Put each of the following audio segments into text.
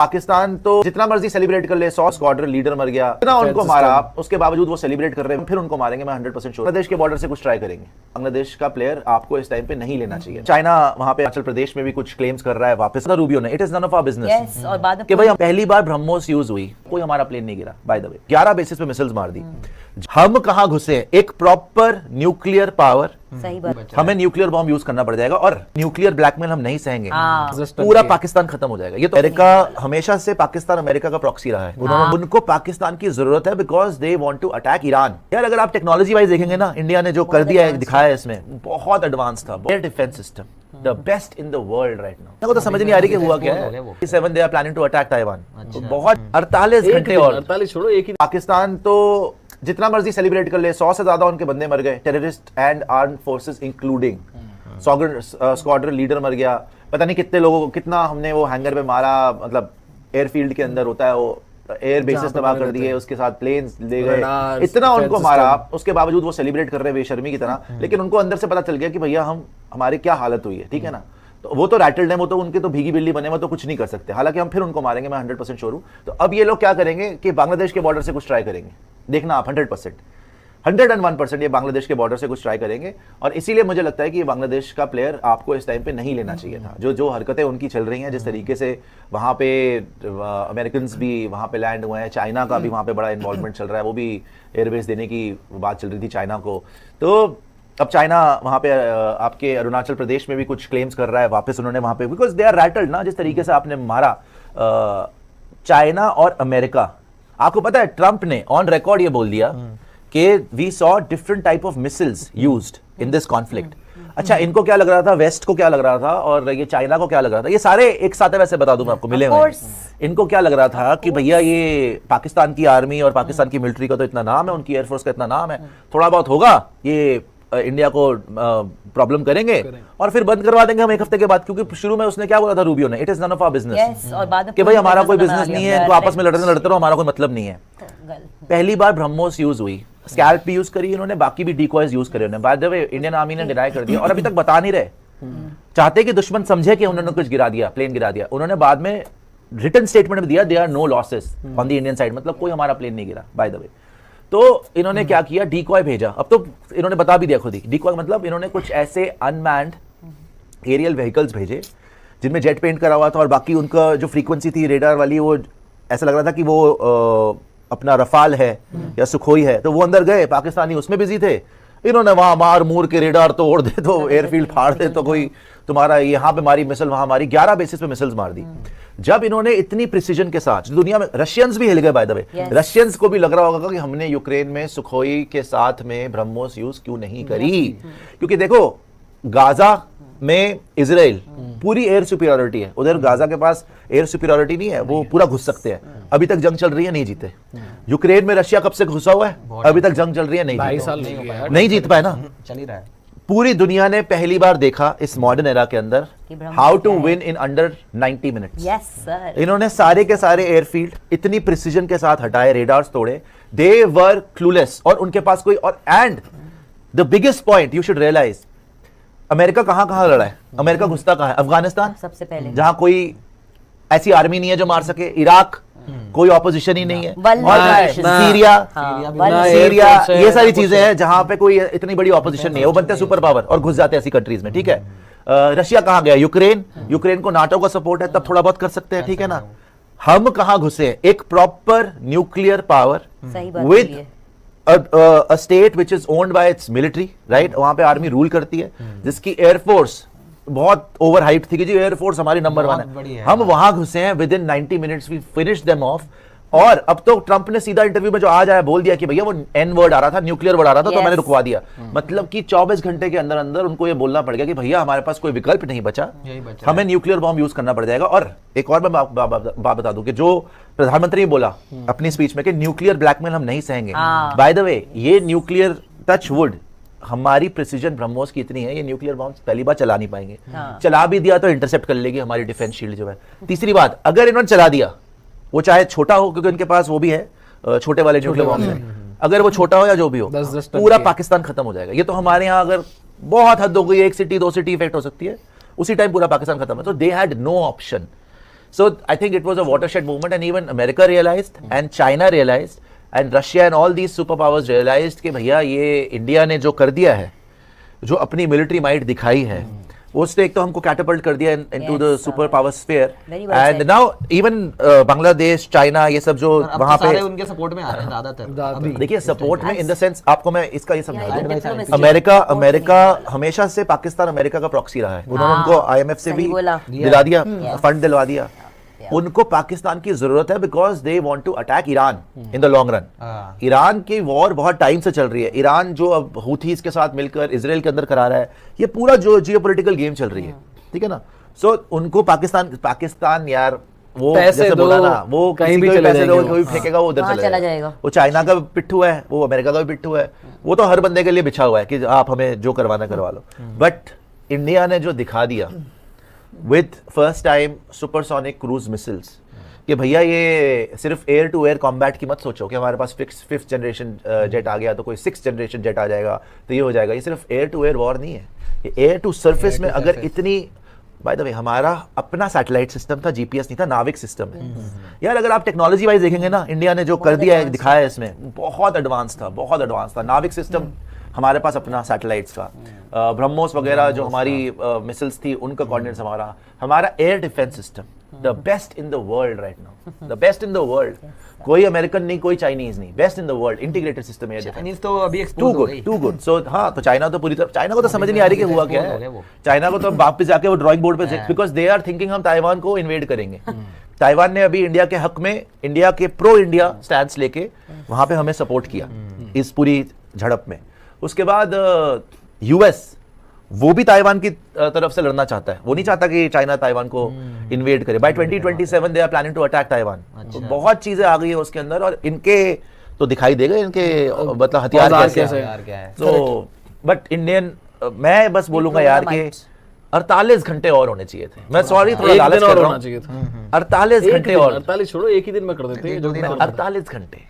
पाकिस्तान तो जितना मर्जी सेलिब्रेट कर ले, 100 स्क्वाड्रन लीडर मर गया, इतना उनको मारा, उसके बावजूद वो सेलिब्रेट कर रहे हैं, फिर उनको मारेंगे। मैं 100% श्योर बांग्लादेश के बॉर्डर से कुछ ट्राई करेंगे। बांग्लादेश का प्लेयर आपको इस टाइम पे नहीं लेना चाहिए। चाइना वहां पे अरुणाचल प्रदेश में भी कुछ क्लेम्स कर रहा है वापस। रूबियो ने, it is none of our business कि भाई पहली बार ब्रह्मोस यूज हुई, कोई हमारा प्लेन नहीं गिरा। बाय द वे 11 बेसिस पे मिसाइल्स मार दी। हम कहां घुसे? एक प्रॉपर न्यूक्लियर पावर, सही बात। हमें न्यूक्लियर बॉम्ब यूज करना पड़ जाएगा और न्यूक्लियर ब्लैकमेल हम नहीं सहेंगे। पूरा पाकिस्तान खत्म हो जाएगा। ये तो अमेरिका हमेशा से पाकिस्तान अमेरिका का प्रॉक्सी रहा है। उनको पाकिस्तान की जरूरत है because they want to attack Iran. यार अगर आप टेक्नोलॉजी वाइज देखेंगे ना, इंडिया ने जो कर दिया है, दिखाया है, इसमें बहुत एडवांस था। Air defence system the best in the world right now. मेरे को तो समझ नहीं आ रही कि हुआ क्या है। 7 they are planning to attack Taiwan. बहुत 48 घंटे और 48 छोड़ो, एक ही पाकिस्तान तो जितना मर्जी सेलिब्रेट कर ले, 100 से ज्यादा उनके बंदे मर गए, terrorist and armed forces including squadron leader मर गया। पता नहीं कितने लोगों को, कितना हमने वो हैंगर पे मारा, मतलब एयरफील्ड के अंदर होता है वो, एयर बेसिस तबाह कर दिए, उसके साथ प्लेन्स ले गए, इतना उनको मारा। उसके बावजूद वो सेलिब्रेट कर रहे हैं बेशर्मी की तरह, लेकिन उनको अंदर से पता चल गया कि भैया हमारी क्या हालत हुई है, ठीक है ना। तो वो तो रैटल्ड है, वो तो उनके तो भीगी बिल्ली बने, वो तो कुछ नहीं कर सकते। हालांकि हम फिर उनको मारेंगे, मैं 100% श्योर हूं। तो अब ये लोग क्या करेंगे कि बांग्लादेश के बॉर्डर से कुछ ट्राई करेंगे, देखना आप। 101% ये बांग्लादेश के बॉर्डर से कुछ ट्राई करेंगे। और इसीलिए मुझे लगता है कि बांग्लादेश का प्लेयर आपको इस टाइम पे नहीं लेना चाहिए था। जो हरकतें उनकी चल रही हैं, जिस तरीके से वहाँ पे अमेरिकन भी वहाँ पे लैंड हुए हैं, चाइना का भी वहाँ पे बड़ा इन्वॉल्वमेंट चल रहा है, वो भी एयरबेस देने की बात चल रही थी चाइना को। तो अब चाइना वहाँ पे आपके अरुणाचल प्रदेश में भी कुछ क्लेम्स कर रहा है वापस उन्होंने वहाँ पे, बिकॉज दे आर रैटल्ड ना, जिस तरीके से आपने मारा चाइना और अमेरिका। आपको पता है ट्रंप ने ऑन रिकॉर्ड ये बोल दिया कि we saw different type of missiles used in this conflict. अच्छा, इनको क्या लग रहा था, वेस्ट को क्या लग रहा था और ये चाइना को क्या लग रहा था, ये सारे एक साथ है। वैसे बता दूं मैं आपको, मिले हुए इनको क्या लग रहा था कि भैया ये पाकिस्तान की आर्मी और पाकिस्तान की मिलिट्री का तो इतना नाम है, उनकी एयरफोर्स का इतना नाम है, थोड़ा बहुत होगा ये इंडिया को प्रॉब्लम करेंगे और फिर बंद करवा देंगे हम 1 हफ्ते के बाद। क्योंकि शुरू में उसने क्या बोला था रूबियो ने, it is none of our business, कि भाई हमारा कोई बिजनेस नहीं है, तो आपस में लड़ते रहो, हमारा कोई मतलब नहीं है। पहली बार ब्रह्मोस यूज हुई, स्कैल्प भी यूज करी इन्होंने, बाकी भी डिकॉयज यूज करे उन्होंने। By the way Indian army ने डिनाई कर दिया और अभी तक बता नहीं रहे, चाहते कि दुश्मन समझे कि उन्होंने कुछ गिरा दिया, प्लेन गिरा दिया। उन्होंने बाद में रिटन स्टेटमेंट दिया, there are no losses on the Indian side, मतलब कोई हमारा प्लेन नहीं गिरा बाय द वे। तो इन्होंने क्या किया, डिकॉय भेजा। अब तो इन्होंने बता भी दिया खुद ही, डिकॉय मतलब इन्होंने कुछ ऐसे अनमैन्ड एरियल व्हीकल्स भेजे जिनमें जेट पेंट करा हुआ था और बाकी उनका जो फ्रीक्वेंसी थी रेडार वाली, वो ऐसा लग रहा था कि वो अपना रफाल है या सुखोई है। तो वो अंदर गए, पाकिस्तानी उसमें बिजी थे, इन्होंने वहां मार मूर के रेडार तोड़ दे, तो एयरफील्ड फाड़ दे, तो कोई तुम्हारा यहाँ पे मारी मिसाइल, वहां मारी, 11 बेसिस पे मिसाइल्स मार दी। जब इन्होंने इतनी प्रिसीजन के साथ, दुनिया में रशियंस भी हिल गए बाय द वे, रशियंस को भी लग रहा होगा कि हमने यूक्रेन में सुखोई के साथ में ब्रह्मोस यूज क्यों नहीं करी। क्योंकि देखो गाजा में इजराइल पूरी एयर सुपीरियरिटी है, उधर गाजा के पास एयर सुपीरियरिटी नहीं है, वो पूरा घुस सकते हैं। अभी तक जंग चल रही है, नहीं जीते। यूक्रेन में रशिया कब से घुसा हुआ है, अभी तक जंग चल रही है, नहीं जीत पाए ना, चल ही रहा है। पूरी दुनिया ने पहली बार देखा इस मॉडर्न एरा के अंदर how to win in under 90 minutes. Yes sir. इन्होंने सारे के सारे एयरफील्ड इतनी प्रिसीजन के साथ हटाए, रेडार्स तोड़े, दे वर क्लूलेस, और उनके पास कोई और। And the biggest point you should realise, America कहां कहां लड़ा है, अमेरिका घुसता कहां है, अफगानिस्तान सबसे पहले, जहां कोई ऐसी आर्मी नहीं है जो मार सके, इराक कोई ऑपोजिशन ही नहीं है, और सीरिया, ये सारी चीजें हैं जहां पे कोई इतनी बड़ी ऑपोजिशन नहीं है, वो बनते हैं सुपर पावर और घुस जाते हैं ऐसी कंट्रीज में, ठीक है। रशिया कहां गया, यूक्रेन को नाटो का सपोर्ट है, तब थोड़ा बहुत कर सकते हैं, ठीक है ना। हम कहां घुसे, एक proper nuclear power with a state which is owned by its military, right? वहां पे आर्मी रूल करती है, जिसकी एयरफोर्स बहुत ओवर हाइप थी कि जी एयरफोर्स हमारी नंबर 1 है। हम वहां घुसे हैं, within 90 minutes we finish them off. और अब तो ट्रंप ने सीधा इंटरव्यू में जो आज आया बोल दिया कि भैया वो एन वर्ड आ रहा था, न्यूक्लियर वर्ड आ रहा था, तो मैंने रुकवा दिया। मतलब कि 24 घंटे के अंदर अंदर उनको ये बोलना पड़ गया कि भैया हमारे पास कोई विकल्प नहीं बचा, हमें न्यूक्लियर बॉम्ब यूज करना पड़ जाएगा। और एक और मैं बात बता दूं कि जो प्रधानमंत्री बोला अपनी स्पीच में कि न्यूक्लियर ब्लैकमेल हम नहीं सहेंगे। बाय द वे ये न्यूक्लियर टच वुड, हमारी प्रिसीजन ब्रह्मोस की इतनी है, ये न्यूक्लियर बॉम्ब पहली बार चला नहीं पाएंगे। चला भी दिया तो इंटरसेप्ट कर लेगी हमारी डिफेंस शील्ड जो है। तीसरी बात, अगर इन्होंने चला दिया, वो चाहे छोटा हो, क्योंकि उनके पास वो भी है छोटे वाले न्यूक्लियर बॉम्ब है, अगर वो छोटा हो या जो भी हो, पूरा पाकिस्तान खत्म हो जाएगा। ये तो हमारे यहाँ अगर बहुत हद हो गई, 1 सिटी 2 सिटी इफेक्ट हो सकती है, उसी टाइम पूरा पाकिस्तान खत्म है। तो they had no option So I think it was a watershed movement, and even America realized, and China realized, and Russia and all these superpowers realized कि भैया ये इंडिया ने जो कर दिया है, जो अपनी मिलिट्री माइट दिखाई है, उसने एक तो हमको कैटapult कर दिया into the super power sphere, and now even Bangladesh, China, ये सब जो वहाँ पे उनके सपोर्ट में आ रहे हैं ज़्यादातर। देखिए सपोर्ट में इन द सेंस, आपको मैं इसका ये समझा दूं, अमेरिका हमेशा से पाकिस्तान अमेरिका का प्रॉक्सी रहा है। उन्होंने उनको IMF से भी दिला दिया, फंड दिलवा दिया। उनको पाकिस्तान की जरूरत है because they want to attack Iran in the long run. Iran की वॉर बहुत टाइम से चल रही है। ईरान जो अब हूथीज के साथ मिलकर इजराइल के अंदर करा रहा है, ये पूरा जो जियोपॉलिटिकल गेम चल रही है, ठीक है ना। सो उनको पाकिस्तान यार वो जैसे बोला ना, वो कहीं भी पैसे दो, कोई फेंकेगा वो उधर चला जाएगा। वो चाइना का पिट्ठू है, वो अमेरिका का भी पिट्ठू है, वो तो हर बंदे के लिए बिछा हुआ है कि आप हमें जो करवाना करवा लो। बट इंडिया ने जो दिखा दिया with first time supersonic cruise measles, कि भैया ये सिर्फ एयर टू एयर कॉम्बैट की मत सोचो कि हमारे पास फिफ्थ जनरेशन जेट आ गया तो कोई 6th जनरेशन जेट आ जाएगा तो ये हो जाएगा। ये सिर्फ एयर टू एयर वॉर नहीं है, ये एयर टू सरफेस में अगर इतनी, बाय द वे हमारा अपना सैटेलाइट सिस्टम था, GPS नहीं था, नाविक सिस्टम है यार। अगर आप टेक्नोलॉजी वाइज देखेंगे ना, इंडिया ने जो कर दिया है, दिखाया है, इसमें बहुत एडवांस था, बहुत एडवांस था। नाविक सिस्टम हमारे पास अपना सैटेलाइट्स का, ब्रह्मोस वगैरह जो हमारी मिसाइल्स थी उनका कोऑर्डिनेट्स हमारा air defence system the best in the world right now, the best in the world. कोई अमेरिकन नहीं, कोई चाइनीज नहीं, best in the world integrated system है। चाइनीज तो अभी एक्सपोज हो गई, टू गुड। सो हाँ, तो चाइना तो पूरी तरह, चाइना को तो समझ नहीं आ रही कि हुआ क्या है। चाइना को तो वापस जाके वो ड्राइंग बोर्ड पे, बिकॉज दे आर थिंकिंग हम ताइवान को इन्वेड करेंगे। ताइवान ने अभी इंडिया के हक में, इंडिया के प्रो इंडिया स्टैंड लेके वहां पे हमें सपोर्ट किया इस पूरी झड़प में। उसके बाद US वो भी ताइवान की तरफ से लड़ना चाहता है, वो नहीं चाहता कि चाइना ताइवान को इन्वेड करे। By 2027 they are planning to attack Taiwan. तो बहुत चीजें आ गई है उसके अंदर, और इनके तो दिखाई देगा इनके मतलब हथियार कैसे है। तो बट इंडियन, मैं बस बोलूंगा यार कि 48 घंटे और होने चाहिए थे। मैं सॉरी थोड़ा लालच कर रहा हूं, 48 घंटे और, 48 छोड़ो, एक ही दिन में कर देते हैं 48 घंटे।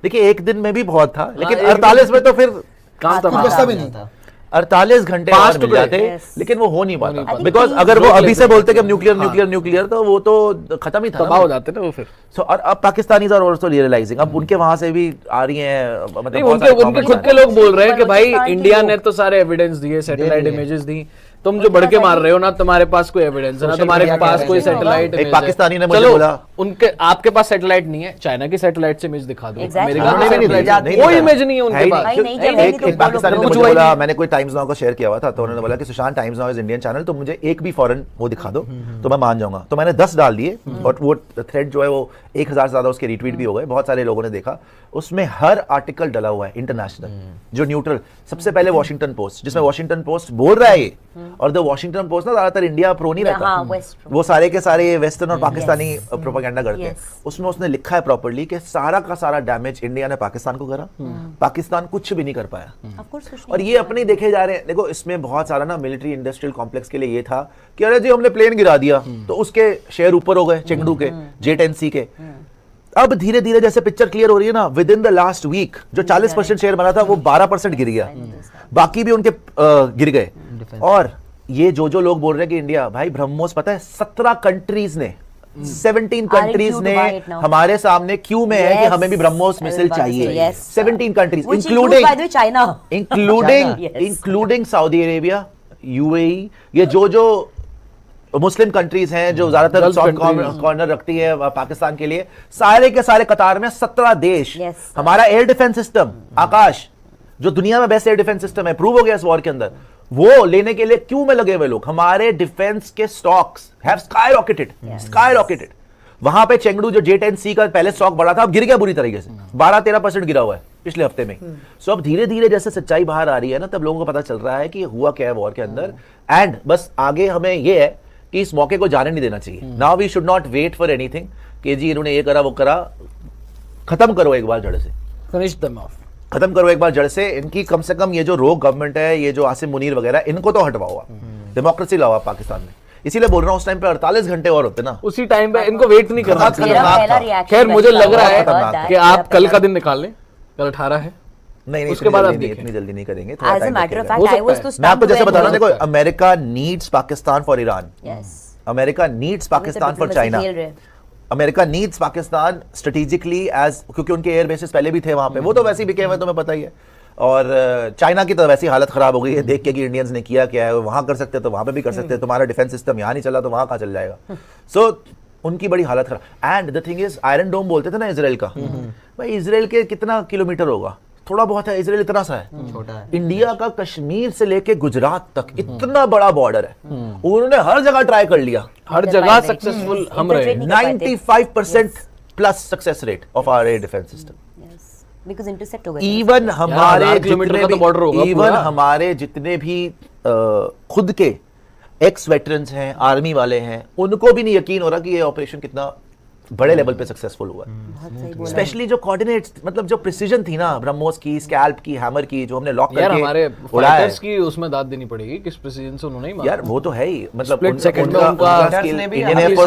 देखिए एक दिन में भी बहुत था, लेकिन 48 में तो फिर काम तो भी नहीं था। 48 घंटे और मिल जाते, लेकिन वो हो नहीं पाता बिकॉज अगर वो अभी से बोलते कि हम न्यूक्लियर तो वो तो खत्म ही था, तबाह हो जाते ना वो फिर। सो और अब पाकिस्तानीज आर आल्सो रियलाइजिंग, अब उनके वहां से भी आ रही हैं, मतलब उनके खुद के लोग बोल रहे हैं कि भाई इंडिया ने तो सारे एविडेंस दिए, सैटेलाइट इमेजेस दी, तुम जो बढ़ के मार रहे हो ना, तुम्हारे पास कोई एविडेंस है ना, तुम्हारे पास कोई सैटेलाइट इमेज है। एक पाकिस्तानी ने मुझे बोला, उनके आपके पास सैटेलाइट नहीं है, चाइना की सैटेलाइट से इमेज दिखा दो, अमेरिका कोई इमेज नहीं है उनके पास। एक पाकिस्तानी ने मुझे बोला, मैंने कोई टाइम्स नाउ का शेयर किया हुआ था, तो उन्होंने बोला कि Sushant times now is Indian channel, तो मुझे एक भी फॉरेन वो दिखा दो तो मैं मान जाऊंगा। तो मैंने 10 डाल दिए, और वो थ्रेड जो है वो 1000 से ज्यादा उसके रिट्वीट भी हो गए, बहुत सारे लोगों ने देखा। उसमें हर आर्टिकल डला हुआ है इंटरनेशनल, जो न्यूट्रल। सबसे पहले वॉशिंगटन पोस्ट, जिसमें वॉशिंगटन पोस्ट बोल रहा है ये, और द वॉशिंगटन पोस्ट ना ज्यादातर इंडिया प्रो नहीं रहता, वो सारे के सारे वेस्टर्न और पाकिस्तानी प्रोपेगेंडा करते हैं। उसमें उसने लिखा है प्रॉपर्ली कि सारा का सारा डैमेज इंडिया ने पाकिस्तान को करा, पाकिस्तान कुछ भी नहीं कर पाया। और ये अपने देखे जा रहे हैं। देखो इसमें बहुत सारा ना मिलिट्री इंडस्ट्रियल कॉम्प्लेक्स के लिए ये था कि अरे जी हमने प्लेन गिरा दिया तो उसके शेयर ऊपर हो गए, चेंगडू के, J10C के। अब धीरे धीरे जैसे पिक्चर क्लियर हो रही है ना, within the last week जो 40% शेयर बना था वो 12% गिर गया, बाकी भी उनके गिर गए। और ये जो लोग बोल रहे हैं कि इंडिया, भाई ब्रह्मोस पता है 17 कंट्रीज ने 17 कंट्रीज ने हमारे सामने क्यू में है कि हमें भी ब्रह्मोस मिसाइल चाहिए। 17 countries including Saudi Arabia, UAE, ये जो मुस्लिम कंट्रीज हैं जो ज्यादातर सॉफ्ट कॉर्नर रखती है पाकिस्तान के लिए, सारे के सारे कतार में 17 देश। हमारा एयर डिफेंस सिस्टम आकाश, जो दुनिया में बेस्ट एयर डिफेंस सिस्टम है, प्रूव हो गया इस वॉर के अंदर, वो लेने के लिए क्यों में लगे हुए लोग। हमारे डिफेंस के स्टॉक्स हैव स्काईरॉकेटेड। वहां पे चेंगडू जो J10C का पहले स्टॉक बढ़ा था, अब गिर गया बुरी तरीके से, 12-13% गिरा हुआ है पिछले हफ्ते में। सो अब धीरे धीरे जैसे सच्चाई बाहर आ रही है ना, तब लोगों को पता चल रहा है कि हुआ क्या है वॉर के अंदर। एंड बस आगे हमें ये है कि इस मौके को जाने नहीं देना चाहिए। Now we should not wait for anything कि जी इन्होंने ये करा वो करा, खत्म करो एक बार जड़ से, फिनिश देम ऑफ, खत्म करो एक बार जड़ से। इनकी कम से कम ये जो रोग गवर्नमेंट है, ये जो आसिम मुनीर वगैरह, इनको तो हटवाओ, डेमोक्रेसी लाओ पाकिस्तान में। इसीलिए बोल रहा हूँ उस टाइम पे 48 घंटे और होते ना, उसी टाइम पे इनको वेट नहीं करना। खैर मुझे लग रहा है कि आप कल का दिन निकाल लें, कल 18 है, नहीं उसके बाद इतनी जल्दी नहीं करेंगे। मैं आपको जैसे बता रहा हूँ, देखो, America needs Pakistan for Iran, America needs Pakistan for China, America needs Pakistan strategically as, क्योंकि उनके एयर बेसिस पहले भी थे वहां पे, वो तो वैसे ही बिके हुए तुम्हें पता ही है। और चाइना की तो वैसी हालत खराब हो गई है देख के कि इंडियंस ने किया क्या है, वहां कर सकते तो वहां पे भी कर सकते हैं, तुम्हारा डिफेंस सिस्टम यहाँ नहीं चला तो वहां कहाँ चल जाएगा। सो उनकी बड़ी हालत खराब। And the thing is, Iron Dome बोलते थे ना इसराइल का, भाई इसराइल के कितना किलोमीटर होगा, थोड़ा बहुत है, इसराइल इतना सा है, छोटा है। इंडिया का कश्मीर से लेके गुजरात तक इतना बड़ा बॉर्डर है, उन्होंने हर जगह ट्राई कर लिया, हर जगह सक्सेसफुल हम रहे। 95% plus success rate of our air defence system. Because intercept हो गए। इवन हमारे 1000 किलोमीटर का तो border होगा इवन पूरा। हमारे जितने भी खुद के एक्स वेटरन्स हैं, आर्मी वाले हैं, उनको भी नहीं यकीन हो रहा कि ये ऑपरेशन कितना बड़े लेवल पे सक्सेसफुल हुआ। बहुत सही बोला। स्पेशली जो कोऑर्डिनेट्स, मतलब जो प्रिसीजन थी ना, ब्रह्मोस की, स्कैल्प की, हैमर की, जो हमने लॉक यार करके हमारे उड़ाया है। फाइटर्स की उसमें दाद देनी पड़ेगी, किस प्रिसीजन से उन्होंने ही मारा। यार वो तो है ही, मतलब Split second में उनका skill, ने भी इंडियन अभी एयरफोर्स